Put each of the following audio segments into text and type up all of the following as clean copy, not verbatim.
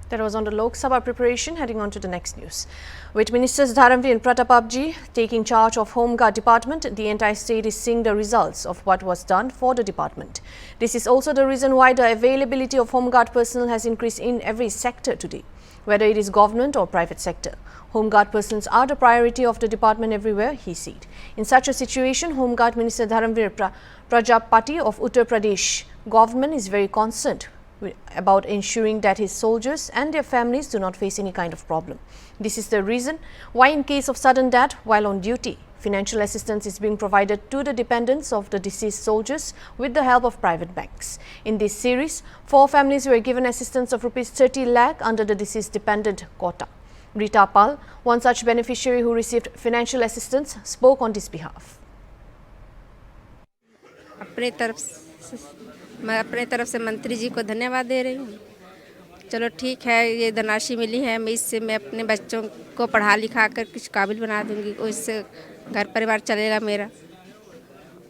That was on the Lok Sabha preparation. Heading on to the next news. With Ministers Dharamveer and Pratap taking charge of Home Guard Department, the entire state is seeing the results of what was done for the department. This is also the reason why the availability of Home Guard personnel has increased in every sector today, whether it is government or private sector. Home Guard personnel are the priority of the department everywhere, he said. In such a situation, Home Guard Minister Dharamveer Prajapati of Uttar Pradesh government is very concerned about ensuring that his soldiers and their families do not face any kind of problem. This is the reason why in case of sudden death while on duty, financial assistance is being provided to the dependents of the deceased soldiers with the help of private banks. In this series, 4 families were given assistance of Rs 30 lakh under the deceased dependent quota. Rita Pal, one such beneficiary who received financial assistance, spoke on this behalf. मैं अपने तरफ से मंत्री जी को धन्यवाद दे रही हूँ। चलो ठीक है, ये धनराशि मिली है, मैं इससे मैं अपने बच्चों को पढ़ा लिखा कर कुछ काबिल बना दूंगी और इससे घर परिवार चलेगा मेरा,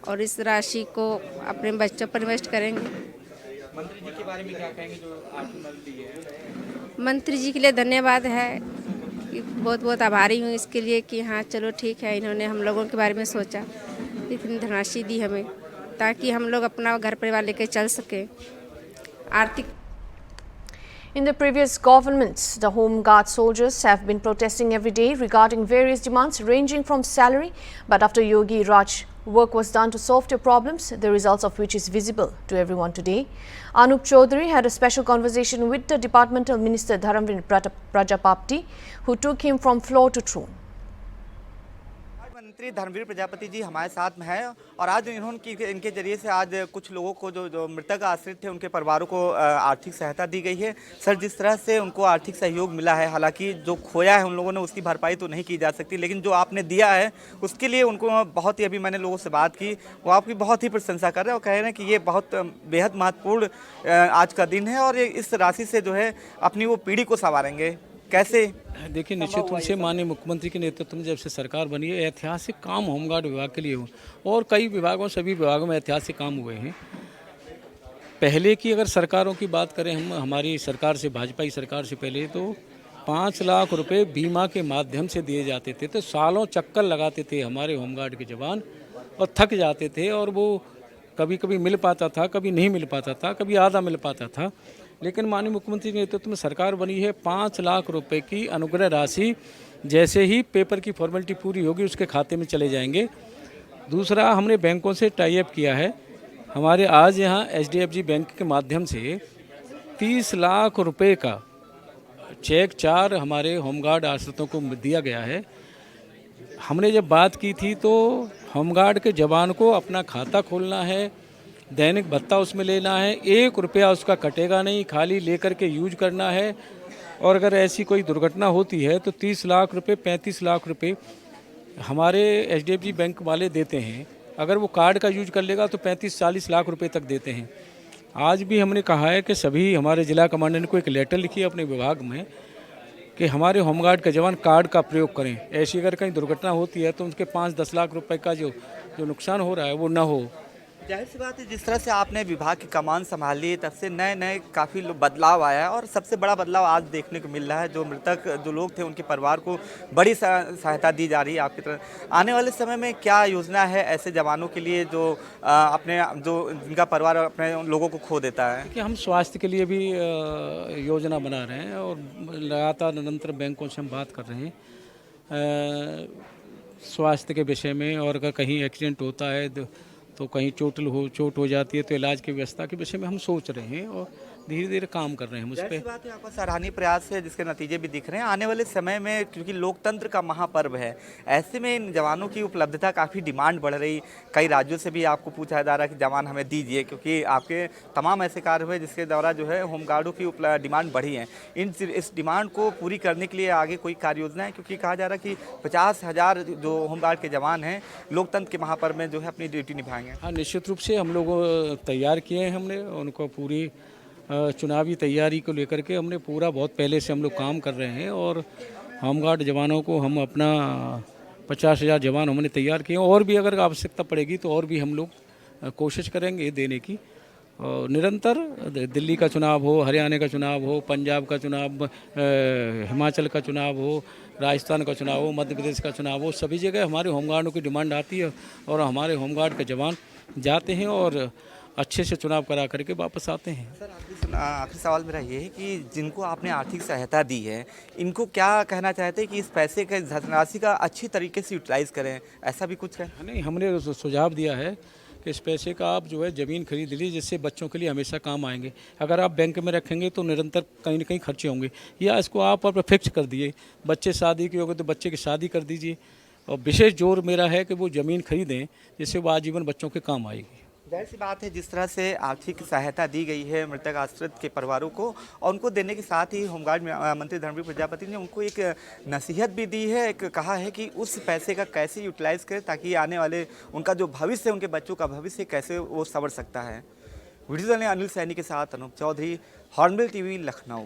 और इस राशि को अपने बच्चों पर इन्वेस्ट करेंगे। मंत्री जी के बारे में क्या कहेंगे जो आपकी मदद दी है? मंत्री जी के लिए धन्यवाद है, बहुत बहुत आभारी हूँ इसके लिए कि हाँ चलो ठीक है, इन्होंने हम लोगों के बारे में सोचा, इतनी धनराशि दी हमें ताकि हम लोग अपना घर परिवार लेकर चल सके आर्थिक। In the previous governments, the Home Guard soldiers have been protesting every day regarding various demands ranging from salary, but after Yogi Raj, work was done to solve their problems, the results of which is visible to everyone today. Anup Chaudhary had a special conversation with the Departmental Minister Dharamveer Prajapati, who took him from floor to throne. मंत्री धर्मवीर प्रजापति जी हमारे साथ में हैं और आज इनके जरिए से आज कुछ लोगों को जो मृतक आश्रित थे उनके परिवारों को आर्थिक सहायता दी गई है। सर, जिस तरह से उनको आर्थिक सहयोग मिला है, हालांकि जो खोया है उन लोगों ने उसकी भरपाई तो नहीं की जा सकती, लेकिन जो आपने दिया है उसके लिए उनको बहुत ही, अभी मैंने लोगों से बात की, वो आपकी बहुत ही प्रशंसा कर रहे हैं और कह रहे हैं कि ये बहुत बेहद महत्वपूर्ण आज का दिन है और इस राशि से जो है अपनी वो पीढ़ी को संवारेंगे। कैसे? देखिए, निश्चित रूप से माननीय मुख्यमंत्री के नेतृत्व में जब से सरकार बनी है, ऐतिहासिक काम होमगार्ड विभाग के लिए हुआ और कई विभागों, सभी विभागों में ऐतिहासिक काम हुए हैं। पहले की अगर सरकारों की बात करें, हम हमारी सरकार से, भाजपा सरकार से पहले तो 5 लाख रुपए बीमा के माध्यम से दिए जाते थे, तो सालों चक्कर लगाते थे हमारे होमगार्ड के जवान और थक जाते थे, और वो कभी कभी मिल पाता था, कभी नहीं मिल पाता था, कभी आधा मिल पाता था। लेकिन माननीय मुख्यमंत्री के नेतृत्व में सरकार बनी है, 5 लाख रुपए की अनुग्रह राशि जैसे ही पेपर की फॉर्मेलिटी पूरी होगी उसके खाते में चले जाएंगे। दूसरा, हमने बैंकों से टाई अप किया है। हमारे आज यहाँ HDFC बैंक के माध्यम से 30 लाख रुपए का चेक 4 हमारे होमगार्ड आश्रितों को दिया गया है। हमने जब बात की थी तो होमगार्ड के जवान को अपना खाता खोलना है, दैनिक भत्ता उसमें लेना है, 1 रुपया उसका कटेगा नहीं, खाली लेकर के यूज करना है, और अगर ऐसी कोई दुर्घटना होती है तो 30 लाख रुपए, 35 लाख रुपए हमारे HDFC बैंक वाले देते हैं। अगर वो कार्ड का यूज कर लेगा तो 35-40 लाख रुपए तक देते हैं। आज भी हमने कहा है कि सभी हमारे जिला कमांडेंट को एक लेटर लिखी अपने विभाग में कि हमारे होमगार्ड के जवान कार्ड का प्रयोग करें। ऐसी अगर कहीं दुर्घटना होती है तो उनके 5-10 लाख रुपए का जो नुकसान हो रहा है वो ना हो। जाहिर सी बात है, जिस तरह से आपने विभाग की कमान संभाली तब से नए काफ़ी बदलाव आया है और सबसे बड़ा बदलाव आज देखने को मिल रहा है। जो मृतक जो लोग थे उनके परिवार को बड़ी सहायता दी जा रही है आपकी तरफ। आने वाले समय में क्या योजना है ऐसे जवानों के लिए जो जिनका परिवार अपने लोगों को खो देता है? कि हम स्वास्थ्य के लिए भी योजना बना रहे हैं और लगातार निरंतर बैंकों से हम बात कर रहे हैं स्वास्थ्य के विषय में, और अगर कहीं एक्सीडेंट होता है तो कहीं चोट हो जाती है तो इलाज की व्यवस्था के विषय में हम सोच रहे हैं और धीरे धीरे काम कर रहे हैं उस पर। बात है, आपका सराहनीय प्रयास है जिसके नतीजे भी दिख रहे हैं। आने वाले समय में क्योंकि लोकतंत्र का महापर्व है, ऐसे में इन जवानों की उपलब्धता काफ़ी डिमांड बढ़ रही। कई राज्यों से भी आपको पूछा जा रहा है कि जवान हमें दीजिए, क्योंकि आपके तमाम ऐसे कार्य हुए जिसके द्वारा जो है होमगार्डों की डिमांड बढ़ी है। इस डिमांड को पूरी करने के लिए आगे कोई कार्य योजना है? क्योंकि कहा जा रहा है कि 50,000 जो होमगार्ड के जवान हैं लोकतंत्र के महापर्व में जो है अपनी ड्यूटी निभाएंगे। हाँ, निश्चित रूप से हम लोग तैयार किए हैं, हमने उनको पूरी चुनावी तैयारी को लेकर के हमने पूरा बहुत पहले से हम लोग काम कर रहे हैं, और होमगार्ड जवानों को हम अपना 50,000 जवान हमने तैयार किए, और भी अगर आवश्यकता पड़ेगी तो और भी हम लोग कोशिश करेंगे देने की। और निरंतर दिल्ली का चुनाव हो, हरियाणा का चुनाव हो, पंजाब का चुनाव, हिमाचल का चुनाव हो, राजस्थान का चुनाव हो, मध्य प्रदेश का चुनाव हो, सभी जगह हमारे होमगार्डों की डिमांड आती है और हमारे होमगार्ड के जवान जाते हैं और अच्छे से चुनाव करा करके वापस आते हैं। सर आखिरी सवाल मेरा ये है कि जिनको आपने आर्थिक सहायता दी है, इनको क्या कहना चाहते हैं कि इस पैसे के धनराशि का अच्छी तरीके से यूटिलाइज करें, ऐसा भी कुछ है? नहीं, हमने सुझाव दिया है कि इस पैसे का आप जो है ज़मीन खरीद लीजिए, जिससे बच्चों के लिए हमेशा काम आएंगे। अगर आप बैंक में रखेंगे तो निरंतर कहीं न कहीं खर्चे होंगे, या इसको आप अब फिक्स कर दिए। बच्चे शादी के हो गए तो बच्चे की शादी कर दीजिए, और विशेष जोर मेरा है कि वो ज़मीन खरीदें जिससे वो आजीवन बच्चों के काम आएगी। जाहिर सी बात है, जिस तरह से आर्थिक सहायता दी गई है मृतक आश्रित के परिवारों को, और उनको देने के साथ ही होमगार्ड मंत्री धर्मवीर प्रजापति ने उनको एक नसीहत भी दी है, एक कहा है कि उस पैसे का कैसे यूटिलाइज करें ताकि आने वाले उनका जो भविष्य है, उनके बच्चों का भविष्य कैसे वो संवर सकता है। वीडियो ने अनिल सैनी के साथ अनूप चौधरी, हॉर्नबिल टीवी, लखनऊ।